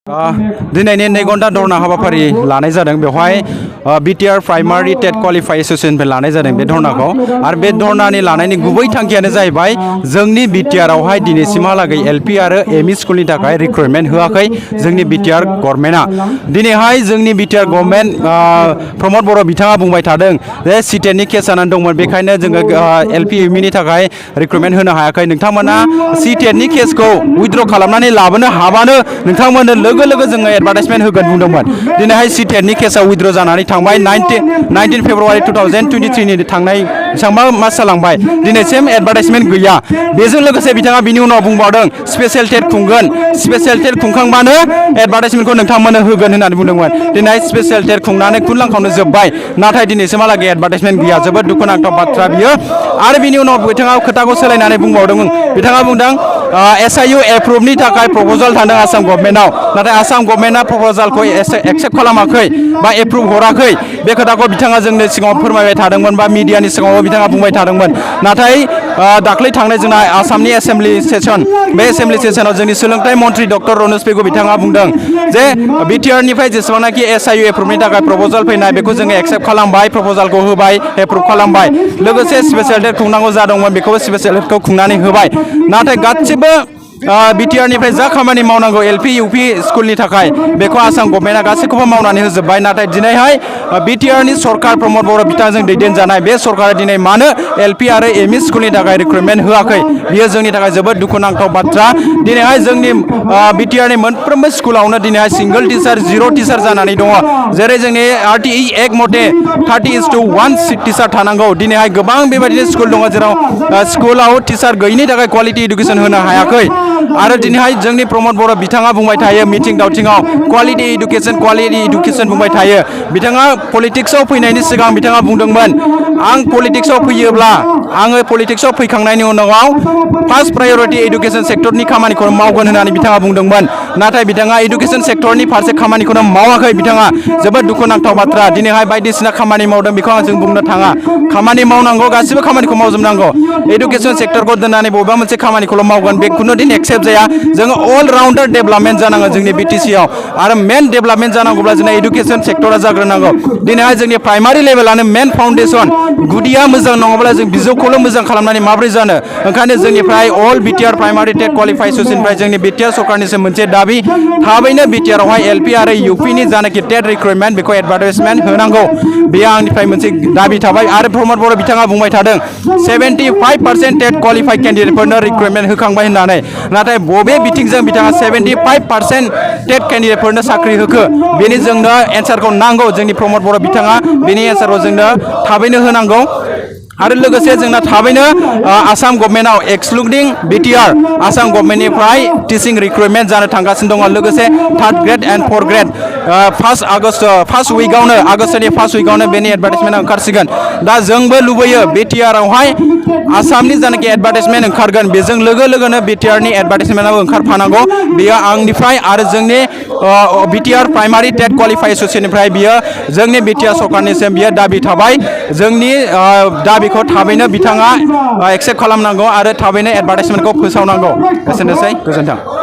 दिनैनि 2 घन्टा धरना हाबाफारि लानाय जादों बेवहाय बिटिआर प्राइमारि टेट क्वालिफाइ एसोसिएशननिफ्राय लानाय जादों बे धरनाखौ आरो बे धरनानि लानायनि गुबै थांखियानो जाहैबाय जोंनि बिटिआरआवहाय दिनैसिमहालागै एलपि आरो एमइ स्कुलनि थाखाय रिक्रुटमेन्ट होआखै जोंनि बिटिआर गभर्नमेन्टआ दिनैहाय जोंनि बिटिआर गभर्नमेन्ट प्रमद बर' बिथाङा बुंबाय थादों जे सिटेटनि केस जानानै दंमोन बेखायनो जोङो एलपि एमइनि थाखाय रिक्रुटमेन्ट होनो हायाखै नोंथांमोना सिटेटनि केसखौ उइथड्र खालामनानै लाबोनो हाबानो नोंथांमोननो लोगो लोगो जोङो एडभार्टाइजमेन्ट होगोन बुंदोंमोन दिनैहाय सिटेटनि केसआ उइथड्र जानानै थांबाय 19 फेब्रुवारि 2023 नि थांनाय बेसेबांबा मास जालांबाय दिनैसिम एडभार्टाइजमेन्ट गैया बेजों लोगोसे बिथाङा बिनि उनाव बुंबावदों स्पेशेल टेट खुंगोन स्पेशेल टेट खुंखांबानो एडभार्टाइजमेन्टखौ नोंथांमोननो होगोन होननानै बुंदोंमोन दिनै स्पेशेल टेट खुंनानै खुनलांखावनो जोब्बाय नाथाय दिनैसिमहालागै एडभार्टाइजमेन्ट गैया जोबोद दुखुनांथाव बाथ्रा बियो आरो बिनि उनाव बिथाङा खोथाखौ सोलायनानै बुंबावदोंमोन बिथाङा बुंदों SIU एप्रुभनि थाखाय प्रप'जाल थांदों आसाम गभर्नमेन्टआव नाथाय आसाम गभर्नमेन्टआ प्रप'जालखौ एक्सेप्ट खालामाखै बा एप्रुभ हराखै बे खोथाखौ बिथाङा जोंनो सिगाङाव फोरमायबाय थादोंमोन बा मिडियानि सिगाङाव बिथाङा बुंबाय थादोंमोन नाथाय दाख्लै थांनाय जोंना आसामनि एसेम्बलि सेसन बे एसेम्बलि सेसनाव जोंनि सोलोंथाइ मन्थ्रि डक्टर रनज पेगु बिथाङा बुंदों जे बिटिआरनिफ्राय जेसेबांनाखि SIU एप्रुभनि थाखाय प्रप'जाल फैनाय बेखौ जोङो एक्सेप्ट खालामबाय प्रप'जालखौ होबाय एप्रुभ खालामबाय लोगोसे स्पेशेल टेट खुंनांगौ जादोंमोन बेखौबो स्पेशेल टेटखौ खुंनानै होबाय नाथाय गासिबो बिटिआरनिफ्राय जा खामानि मावनांगौ एलपि इउपि स्कुलनि थाखाय बेखौ आसाम गभर्नमेन्टआ गासैखौबो मावनानै होजोब्बाय नाथाय दिनैहाय बिटिआरनि सरकार प्रमद बर' बिथांजों दैदेनजानाय बे सरकारा दिनै मानो एलपि आरो एमइ स्कुलनि थाखाय रिक्रुटमेन्ट होआखै बियो जोंनि थाखाय जोबोद दुखुनांथाव बाथ्रा दिनैहाय जोंनि बिटिआरनि मोनफ्रोमबो स्कुलावनो दिनैहाय सिंगल टिचार जिर' टिचार जानानै दङ जेरै जोंनि RTE एक्ट मथे 30:1 टिचार थानांगौ दिनैहाय गोबां बेबायदिनो स्कुल दङ जेराव स्कुलाव टिचार गैयिनि थाखाय क्वालिटि इडुकेसन होनो हायाखै आरो दिनैहाय जोंनि प्रमद बर' बिथाङा बुंबाय थायो मिटिं दावथिङाव क्वालिटि इडुकेसन बुंबाय थायो बिथाङा पलिटिक्सआव फैनायनि सिगां बिथाङा बुंदोंमोन आं पलिटिक्सआव फैयोब्ला आङो पलिटिक्सआव फैखांनायनि उनाव फार्स्ट प्रायरिटि इडुकेसन सेक्टरनि खामानिखौ मावगोन होननानै बिथाङा बुंदोंमोन नाथाय बिथाङा इडुकेसन सेक्टरनि फारसे खामानिखौनो मावाखै बिथाङा जोबोद दुखुनांथाव बाथ्रा दिनैहाय बायदिसिना खामानि मावदों बेखौ जों बुंनो थाङा खामानि मावनांगौ गासिबो खामानिखौ मावजोबनांगौ इडुकेसन सेक्टरखौ दोननानै बबेबा मोनसे खामानिखौल' मावगोन बे खुनु दिन एक्सेप्ट जाया जोङो अल राउन्डार डेभेलपमेन्ट जानांगौ जोंनि बिटिसिआव आरो मेन डेभेलपमेन्ट जानांगौब्ला जोंना इडुकेसन सेक्टरा जाग्रोनांगौ दिनैहाय जोंनि प्राइमारि लेभेलानो मेन फाउन्डेसन गुदिया मोजां नङाब्ला जों बिजौखौल' मोजां खालामनानै माबोरै जानो ओंखायनो जोंनिफ्राय अल बिटिआर प्राइमारि टेट क्वालिफाइ एसोसिएशननिफ्राय जोंनि बिटिआर सरकारनिसिम मोनसे दाबि थाबैनो बिटिआरआवहाय एलपि आरो इउपिनि जानाखि टेट रिक्रुटमेन्ट बेखौ एडभार्टाइजमेन्ट होनांगौ बेयो आंनिफ्राय मोनसे दाबि थाबाय आरो प्रमद बर' बिथाङा बुंबाय थादों 75% टेट क्वालिफाइ केन्डिडेटफोरनो रिक्रुटमेन्ट होखांबाय होननानै नाथाय बबे बिथिंजों बिथाङा 75% टेट केन्डिडेटफोरनो साख्रि होखो बेनि जोंनो एन्सारखौ नांगौ जोंनि प्रमद बर' बिथाङा बेनि एन्सारखौ जोंनो थाबैनो होनांगौ आरो लोगोसे जोंना थाबैनो आसाम गभर्नमेन्टआव एक्सक्लुडिं बिटिआर आसाम गभर्नमेन्टनिफ्राय टिचिं रिक्रुटमेन्ट जानो थांगासिनो दङ लोगोसे 3rd grade and 4th grade first उइकआवनो बेनि एडभार्टाइजमेन्टआ ओंखारसिगोन दा जोंबो लुबैयो बिटिआरआवहाय आसामनि जानाखि एडभार्टाइजमेन्ट ओंखारगोन बेजों लोगो लोगोनो बिटिआरनि एडभार्टाइजमेन्टआबो ओंखारफानांगौ बेयो आंनिफ्राय आरो जोंनि बिटिआर प्राइमारि टेट क्वालिफाइ एसोसिएशननिफ्राय बियो जोंनि बिटिआर सरकारनिसिम बियो दाबि थाबाय जोंनि दाबिखौ थाबैनो बिथाङा एक्सेप्ट खालामनांगौ आरो थाबैनो एडभार्टाइजमेन्टखौ फोसावनांगौ एसेनोसै गोजोन्थों